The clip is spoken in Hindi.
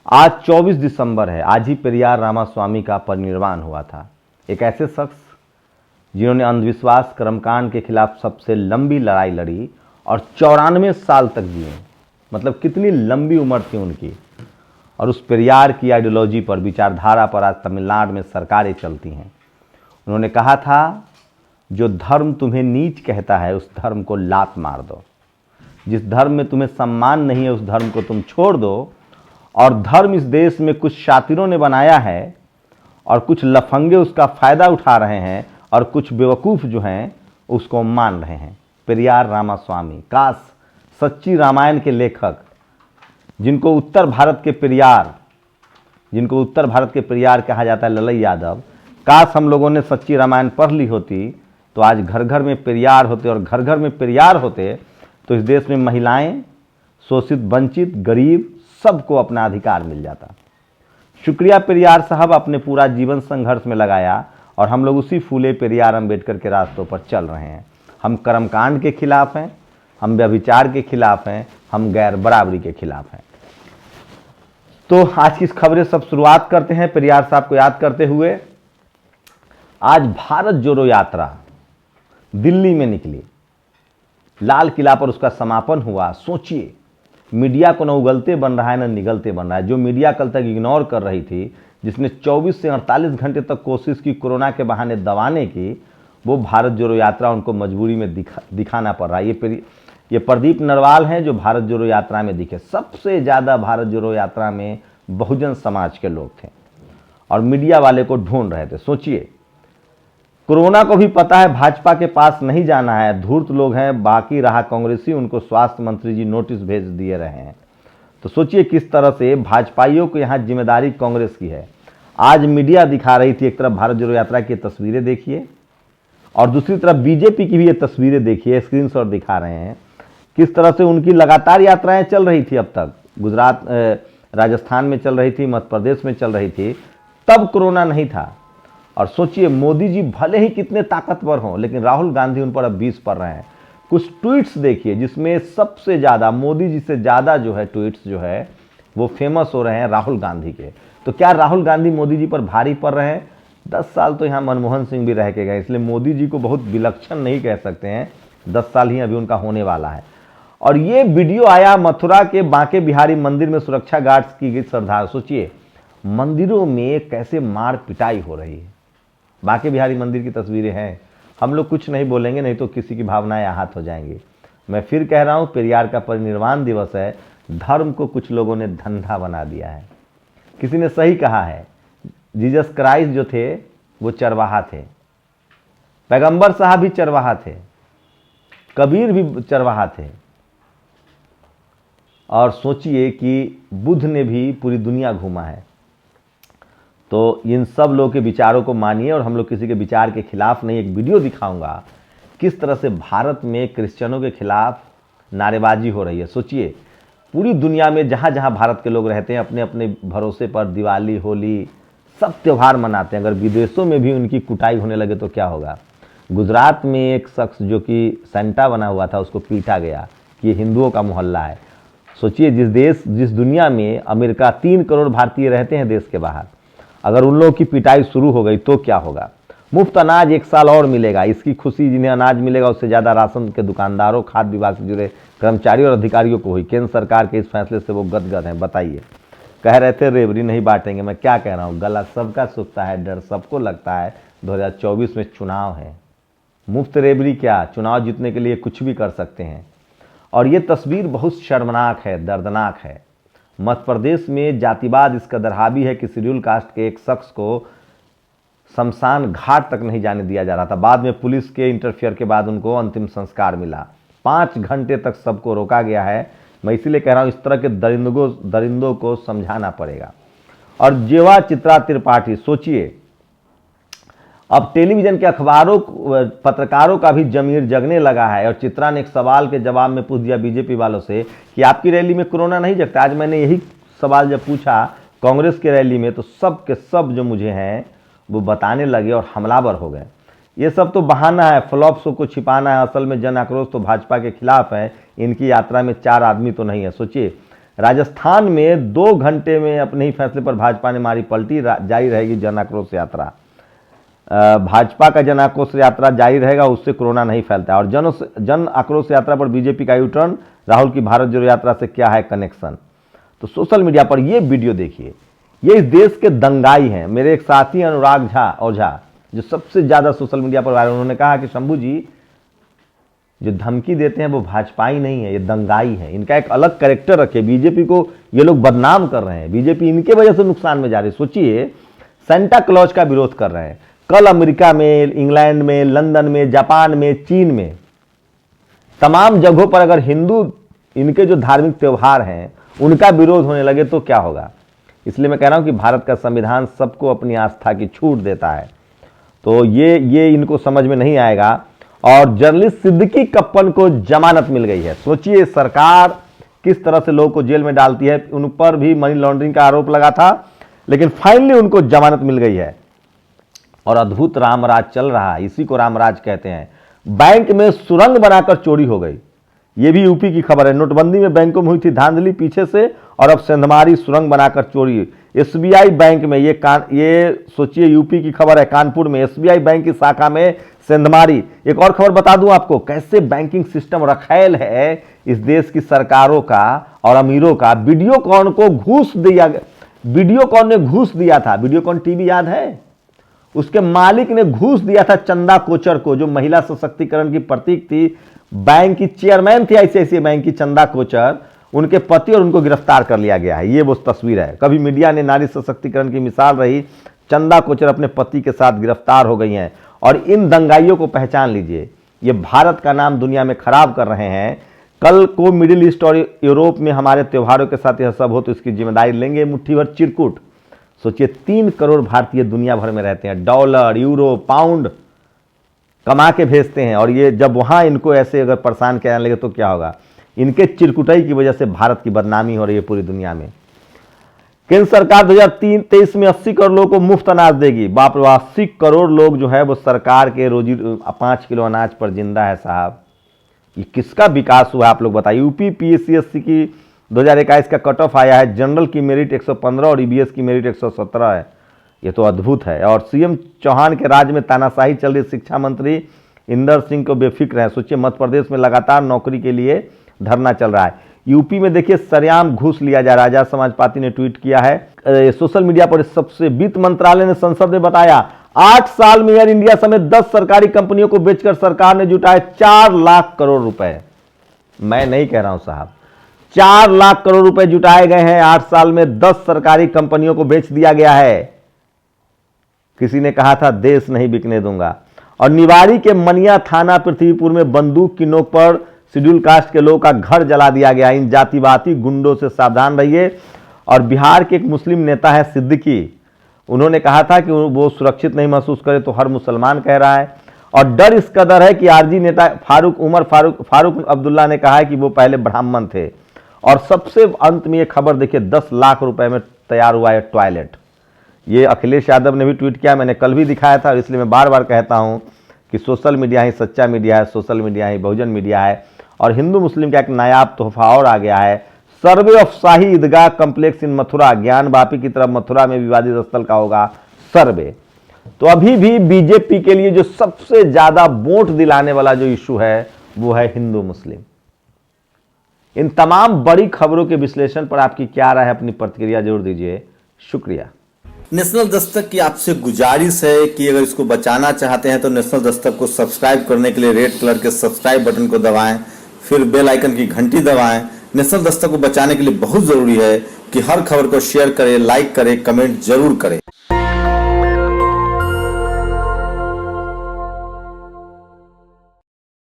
आज 24 दिसंबर है। आज ही पेरियार रामास्वामी का परिनिर्वाण हुआ था। एक ऐसे शख्स जिन्होंने अंधविश्वास कर्मकांड के खिलाफ सबसे लंबी लड़ाई लड़ी और 94 साल तक जिए। मतलब कितनी लंबी उम्र थी उनकी। और उस पेरियार की आइडियोलॉजी पर, विचारधारा पर आज तमिलनाडु में सरकारें चलती हैं। उन्होंने कहा था, जो धर्म तुम्हें नीच कहता है उस धर्म को लात मार दो। जिस धर्म में तुम्हें सम्मान नहीं है उस धर्म को तुम छोड़ दो। और धर्म इस देश में कुछ शातिरों ने बनाया है और कुछ लफंगे उसका फायदा उठा रहे हैं और कुछ बेवकूफ़ जो हैं उसको मान रहे हैं। पेरियार रामास्वामी, काश सच्ची रामायण के लेखक, जिनको उत्तर भारत के पेरियार कहा जाता है, ललई यादव, काश हम लोगों ने सच्ची रामायण पढ़ ली होती तो आज घर घर में पेरियार होते। और घर घर में पेरियार होते तो इस देश में महिलाएं, शोषित, वंचित, गरीब सबको अपना अधिकार मिल जाता। शुक्रिया पेरियार साहब, अपने पूरा जीवन संघर्ष में लगाया और हम लोग उसी फूले पेरियार अम्बेडकर के रास्तों पर चल रहे हैं। हम कर्मकांड के खिलाफ हैं, हम व्यभिचार के खिलाफ हैं, हम गैर बराबरी के खिलाफ हैं। तो आज की खबरें सब शुरुआत करते हैं पेरियार साहब को याद करते हुए। आज भारत जोड़ो यात्रा दिल्ली में निकली, लाल किला पर उसका समापन हुआ। सोचिए, मीडिया को न उगलते बन रहा है न निगलते बन रहा है। जो मीडिया कल तक इग्नोर कर रही थी, जिसने 24 से 48 घंटे तक कोशिश की कोरोना के बहाने दबाने की, वो भारत जोड़ो यात्रा उनको मजबूरी में दिखाना पड़ रहा है। ये प्रदीप नरवाल हैं जो भारत जोड़ो यात्रा में दिखे। सबसे ज़्यादा भारत जोड़ो यात्रा में बहुजन समाज के लोग थे और मीडिया वाले को ढूंढ रहे थे। सोचिए, कोरोना को भी पता है भाजपा के पास नहीं जाना है, धूर्त लोग हैं, बाकी रहा कांग्रेसी, उनको स्वास्थ्य मंत्री जी नोटिस भेज दिए रहे हैं। तो सोचिए किस तरह से भाजपाइयों को यहाँ जिम्मेदारी कांग्रेस की है। आज मीडिया दिखा रही थी, एक तरफ भारत जोड़ो यात्रा की तस्वीरें देखिए और दूसरी तरफ बीजेपी की भी ये तस्वीरें देखिए, स्क्रीनशॉट दिखा रहे हैं किस तरह से उनकी लगातार यात्राएं चल रही थी। अब तक गुजरात, राजस्थान में चल रही थी, मध्य प्रदेश में चल रही थी, तब कोरोना नहीं था। और सोचिए, मोदी जी भले ही कितने ताकतवर हों, लेकिन राहुल गांधी उन पर अब 20 पड़ रहे हैं। कुछ ट्वीट्स देखिए जिसमें सबसे ज़्यादा, मोदी जी से ज़्यादा जो है ट्वीट्स जो है वो फेमस हो रहे हैं राहुल गांधी के। तो क्या राहुल गांधी मोदी जी पर भारी पड़ रहे हैं? 10 साल तो यहाँ मनमोहन सिंह भी रह के गए, इसलिए मोदी जी को बहुत विलक्षण नहीं कह सकते हैं। 10 साल ही अभी उनका होने वाला है। और ये वीडियो आया मथुरा के बांके बिहारी मंदिर में सुरक्षा गार्ड्स की गई श्रद्धा। सोचिए, मंदिरों में कैसे मार पिटाई हो रही है। बांके बिहारी मंदिर की तस्वीरें हैं। हम लोग कुछ नहीं बोलेंगे, नहीं तो किसी की भावनाएं आहत हो जाएंगी। मैं फिर कह रहा हूं, पेरियार का परिनिर्वाण दिवस है। धर्म को कुछ लोगों ने धंधा बना दिया है। किसी ने सही कहा है, जीसस क्राइस्ट जो थे वो चरवाहा थे, पैगंबर साहब भी चरवाहा थे, कबीर भी चरवाहा थे। और सोचिए कि बुद्ध ने भी पूरी दुनिया घूमा है। तो इन सब लोगों के विचारों को मानिए और हम लोग किसी के विचार के खिलाफ नहीं। एक वीडियो दिखाऊंगा किस तरह से भारत में क्रिश्चियनों के खिलाफ नारेबाजी हो रही है। सोचिए, पूरी दुनिया में जहाँ जहाँ भारत के लोग रहते हैं, अपने अपने भरोसे पर दिवाली, होली, सब त्यौहार मनाते हैं। अगर विदेशों में भी उनकी कुटाई होने लगे तो क्या होगा। गुजरात में एक शख्स जो कि सेंटा बना हुआ था, उसको पीटा गया कि ये हिंदुओं का मोहल्ला है। सोचिए, जिस दुनिया में अमेरिका 3 करोड़ भारतीय रहते हैं देश के बाहर, अगर उन लोगों की पिटाई शुरू हो गई तो क्या होगा। मुफ्त अनाज 1 साल और मिलेगा, इसकी खुशी जिन्हें अनाज मिलेगा उससे ज़्यादा राशन के दुकानदारों, खाद्य विभाग से जुड़े कर्मचारियों और अधिकारियों को हुई। केंद्र सरकार के इस फैसले से वो गदगद हैं। बताइए, कह रहे थे रेवड़ी नहीं बांटेंगे, मैं क्या कह रहा हूँ, गला सबका सूखता है, डर सबको लगता है। 2024 में चुनाव है, मुफ्त रेवड़ी क्या, चुनाव जीतने के लिए कुछ भी कर सकते हैं। और ये तस्वीर बहुत शर्मनाक है, दर्दनाक है। मध्य प्रदेश में जातिवाद इस कदर हावी है कि शेड्यूल कास्ट के एक शख्स को शमशान घाट तक नहीं जाने दिया जा रहा था। बाद में पुलिस के इंटरफेयर के बाद उनको अंतिम संस्कार मिला। 5 घंटे तक सबको रोका गया है। मैं इसीलिए कह रहा हूँ, इस तरह के दरिंदों को समझाना पड़ेगा। और जेवा चित्रा त्रिपाठी, सोचिए, अब टेलीविजन के अखबारों, पत्रकारों का भी जमीर जगने लगा है। और चित्रा ने एक सवाल के जवाब में पूछ दिया बीजेपी वालों से कि आपकी रैली में कोरोना नहीं जगता। आज मैंने यही सवाल जब पूछा कांग्रेस की रैली में, तो सब के सब जो मुझे हैं वो बताने लगे और हमलावर हो गए। ये सब तो बहाना है, फ्लॉप शो को छिपाना है। असल में जन आक्रोश तो भाजपा के खिलाफ है। इनकी यात्रा में 4 आदमी तो नहीं है। सोचिए, राजस्थान में 2 घंटे में अपने ही फैसले पर भाजपा ने मारी पलटी, जारी रहेगी जन आक्रोश यात्रा। भाजपा का जन आक्रोश यात्रा जारी रहेगा, उससे कोरोना नहीं फैलता है। और जन आक्रोश यात्रा पर बीजेपी का यूटर्न, राहुल की भारत जोड़ो यात्रा से क्या है कनेक्शन। तो सोशल मीडिया पर ये वीडियो देखिए, ये इस देश के दंगाई हैं। मेरे एक साथी अनुराग झा जो सबसे ज्यादा सोशल मीडिया पर वायरल, उन्होंने कहा कि शंभू जी जो धमकी देते हैं वो भाजपाई नहीं है, ये दंगाई है, इनका एक अलग कैरेक्टर रखे। बीजेपी को ये लोग बदनाम कर रहे हैं, बीजेपी इनके वजह से नुकसान में जा रही है। सोचिए, सेंटा क्लॉज का विरोध कर रहे हैं, कल अमेरिका में, इंग्लैंड में, लंदन में, जापान में, चीन में, तमाम जगहों पर अगर हिंदू इनके जो धार्मिक त्योहार हैं उनका विरोध होने लगे तो क्या होगा। इसलिए मैं कह रहा हूं कि भारत का संविधान सबको अपनी आस्था की छूट देता है, तो ये इनको समझ में नहीं आएगा। और जर्नलिस्ट सिद्दीकी कप्पन को जमानत मिल गई है। सोचिए, सरकार किस तरह से लोगों को जेल में डालती है। उन पर भी मनी लॉन्ड्रिंग का आरोप लगा था, लेकिन फाइनली उनको जमानत मिल गई है और अद्भुत रामराज चल रहा है। इसी को रामराज कहते हैं। बैंक में सुरंग बनाकर चोरी हो गई, ये भी यूपी की खबर है। नोटबंदी में बैंकों में हुई थी धांधली पीछे से, और अब सेंधमारी सुरंग बनाकर चोरी। एसबीआई बैंक में ये सोचिए, यूपी की खबर है, कानपुर में एसबीआई बैंक की शाखा में सेंधमारी। एक और खबर बता दूं आपको, कैसे बैंकिंग सिस्टम रखेल है इस देश की सरकारों का और अमीरों का। वीडियोकॉन को घूस दिया, वीडियोकॉन ने घूस दिया था। वीडियोकॉन टीवी याद है, उसके मालिक ने घूस दिया था चंदा कोचर को, जो महिला सशक्तिकरण की प्रतीक थी। बैंक की चेयरमैन थी आईसीआईसीआई बैंक की चंदा कोचर, उनके पति, और उनको गिरफ्तार कर लिया गया है। ये वो तस्वीर है। कभी मीडिया ने नारी सशक्तिकरण की मिसाल रही, चंदा कोचर अपने पति के साथ गिरफ्तार हो गई हैं। और इन दंगाइयों को पहचान लीजिए, ये भारत का नाम दुनिया में खराब कर रहे हैं। कल को मिडिल ईस्ट और यूरोप में हमारे त्योहारों के साथ यह सब हो तो इसकी जिम्मेदारी लेंगे मुट्ठी भर चिरकुट। सोचिए, 3 करोड़ भारतीय दुनिया भर में रहते हैं, डॉलर, यूरो, पाउंड कमा के भेजते हैं, और ये जब वहां इनको ऐसे अगर परेशान किया जाने लगे तो क्या होगा। इनके चिरकुटाई की वजह से भारत की बदनामी हो रही है पूरी दुनिया में। केंद्र सरकार 2023 में 80 करोड़ लोगों को मुफ्त अनाज देगी। बाप रे, 80 करोड़ लोग जो है वो सरकार के रोजी 5 किलो अनाज पर जिंदा है साहब। ये किसका विकास हुआ आप लोग बताइए। यूपी पीएससी की 2021 का कट ऑफ आया है, जनरल की मेरिट 115 और ईबीएस की मेरिट 117 है। ये तो अद्भुत है। और सीएम चौहान के राज्य में तानाशाही चल रही, शिक्षा मंत्री इंदर सिंह को बेफिक्र है। सोचिए, मध्य प्रदेश में लगातार नौकरी के लिए धरना चल रहा है। यूपी में देखिए सरेआम घूस लिया जा रहा है। आजाद समाज पार्टी ने ट्वीट किया है सोशल मीडिया पर। सबसे वित्त मंत्रालय ने संसद में बताया 8 साल में एयर इंडिया समेत 10 सरकारी कंपनियों को बेचकर सरकार ने जुटाए 4 लाख करोड़ रुपए। मैं नहीं कह रहा हूं साहब, 4 लाख करोड़ रुपए जुटाए गए हैं। 8 साल में 10 सरकारी कंपनियों को बेच दिया गया है। किसी ने कहा था देश नहीं बिकने दूंगा। और निवाड़ी के मनिया थाना पृथ्वीपुर में बंदूक की नोक पर शेड्यूल कास्ट के लोगों का घर जला दिया गया। इन जातिवादी गुंडों से सावधान रहिए। और बिहार के एक मुस्लिम नेता है सिद्दीकी, उन्होंने कहा था कि वो सुरक्षित नहीं महसूस करे तो हर मुसलमान कह रहा है। और डर इस कदर है कि आरजी नेता फारूक अब्दुल्ला ने कहा है कि वो पहले ब्राह्मण थे। और सबसे अंत में ये खबर देखिए, 10 लाख रुपए में तैयार हुआ है टॉयलेट। ये अखिलेश यादव ने भी ट्वीट किया, मैंने कल भी दिखाया था। इसलिए मैं बार बार कहता हूं कि सोशल मीडिया ही सच्चा मीडिया है, सोशल मीडिया ही बहुजन मीडिया है। और हिंदू मुस्लिम का एक नायाब तोहफा और आ गया है। Survey of Shahi Idgah complex in Mathura, Gyanvapi की तरफ मथुरा में विवादित स्थल का होगा सर्वे। तो अभी भी बीजेपी के लिए जो सबसे ज्यादा वोट दिलाने वाला जो इशू है वो है हिंदू मुस्लिम। इन तमाम बड़ी खबरों के विश्लेषण पर आपकी क्या राय है, अपनी प्रतिक्रिया जरूर दीजिए। शुक्रिया। नेशनल दस्तक की आपसे गुजारिश है कि अगर इसको बचाना चाहते हैं तो नेशनल दस्तक को सब्सक्राइब करने के लिए रेड कलर के सब्सक्राइब बटन को दबाएं, फिर बेल आइकन की घंटी दबाएं। नेशनल दस्तक को बचाने के लिए बहुत जरूरी है कि हर खबर को शेयर करें, लाइक करें, कमेंट जरूर करें।